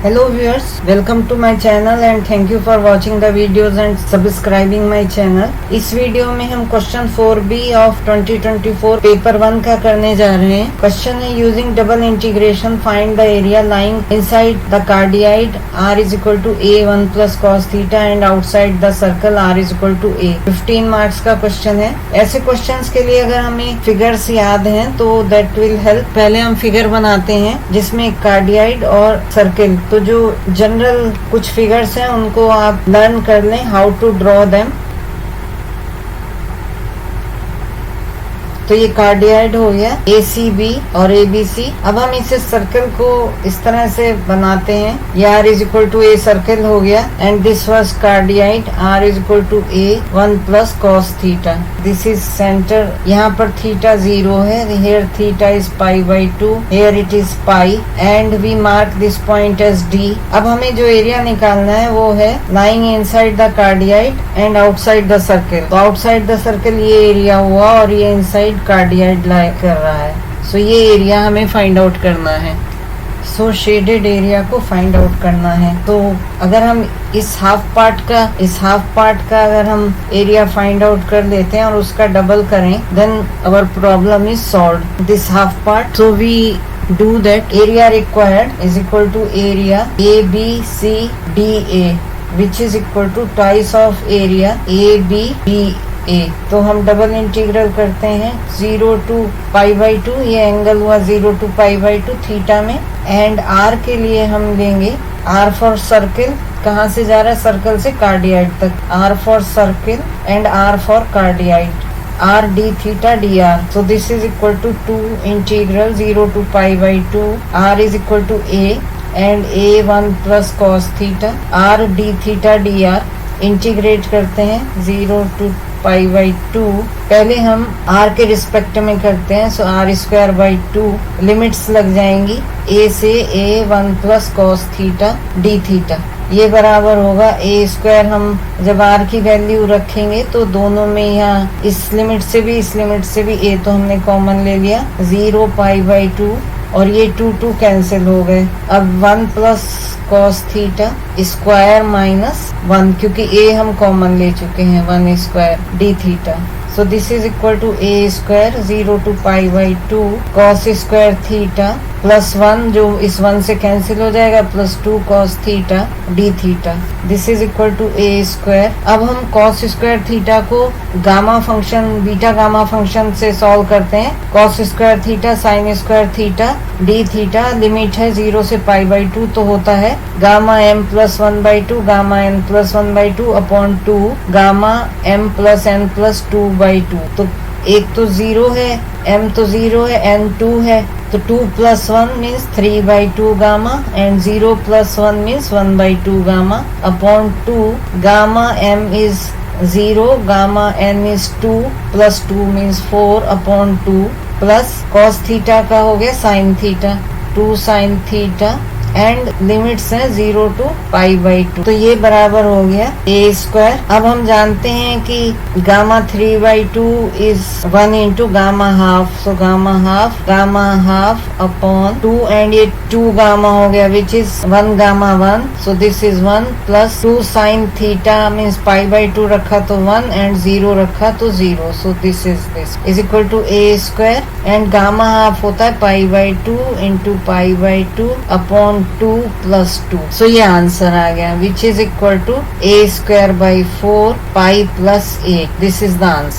Hello viewers, welcome to my channel and thank you for watching the videos and subscribing my channel. इस video में हम question 4B of 2024 paper 1 का करने जा रहे हैं। क्वेश्चन है using double integration find the area lying inside the cardioid r is equal to a1 plus cos theta and outside the circle r is equal to a। 15 marks का question है। ऐसे questions के लिए अगर हमें figures याद हैं तो दैट विल हेल्प। पहले हम फिगर बनाते हैं जिसमें कार्डियाइड और सर्कल, तो जो जनरल कुछ फिगर्स हैं उनको आप लर्न कर लें हाउ टू ड्रॉ देम। तो ये कार्डियाइड हो गया ACB और ABC। अब हम इसे सर्कल को इस तरह से बनाते हैं, ये r is equal to a circle हो गया and this was cardioid r is equal to a1 plus cos theta. This is centre, यहाँ पर थीटा 0 है, here theta is π/2, here it is pi and we mark this point as D। अब हमें जो area निकालना है वो है lying inside the cardioid and outside the circle. तो आउटसाइड द सर्कल ये एरिया हुआ और ये इनसाइड कार्डियाइड लाई कर रहा है। सो ये एरिया हमें फाइंड आउट करना है। सो शेडेड एरिया को फाइंड आउट करना है। तो अगर हम इस हाफ पार्ट का अगर हम एरिया फाइंड आउट कर लेते हैं और उसका डबल करें then our problem is solved. This half part, so we do that area required is equal to area ABCDA which is equal to twice of area ABDA। तो हम double integral करते हैं 0 to π/2, ये angle हुआ 0 to π/2 theta में, and r के लिए हम लेंगे r फॉर सर्कल। कहाँ से जा रहा है? सर्कल से कार्डियाइड तक। r for circle and r for cardioid, r d theta dr। So this is equal to 2 integral 0 to π/2 r is equal to a and a1 plus cos theta r d theta dr। Integrate करते हैं 0 to π/2। पहले हम r के respect में करते हैं, सो r²/2 limits लग जाएंगी a से a1 plus cos theta d theta. ये बराबर होगा a²। हम जब r की वैल्यू रखेंगे तो दोनों में यहाँ इस लिमिट से भी a तो हमने कॉमन ले लिया 0 π/2 और ये 2 कैंसिल हो गए। अब 1 plus cos theta square minus 1, क्योंकि a हम कॉमन ले चुके हैं 1 square d theta. So this is equal to a² 0 to π/2 cos square theta plus 1, जो इस 1 से कैंसिल हो जाएगा, plus 2 cos theta d theta. This is equal to a²। अब हम cos स्क्वायर थीटा को gamma function, beta gamma function से solve करते हैं। cos square theta sin square theta d theta, limit है 0 से π/2 तो होता है gamma m plus 1/2 gamma n plus 1/2 upon 2 gamma m plus n plus 2/2। तो एक तो 0 है, m तो 0 है, n 2 है, तो 2 plus 1 means 3/2 gamma and 0 plus 1 means 1/2 gamma upon 2 gamma m is 0 gamma n is 2 plus 2 means 4 upon 2 plus cos theta का हो गया sin theta 2 sin theta and limits है 0 to π/2। तो ये बराबर हो गया a²। अब हम जानते हैं कि gamma 3/2 is 1 into gamma half, so gamma half upon 2 and ये 2 गामा हो गया which is 1 gamma 1, so this is 1 plus 2 sine theta means π/2 रखा तो 1 एंड 0 रखा तो 0, so this is equal to a² and gamma half होता है π/2 into π/2 upon 2 plus 2। सो ये आंसर आ गया which is equal to a² by 4 pi plus 8। This is the answer.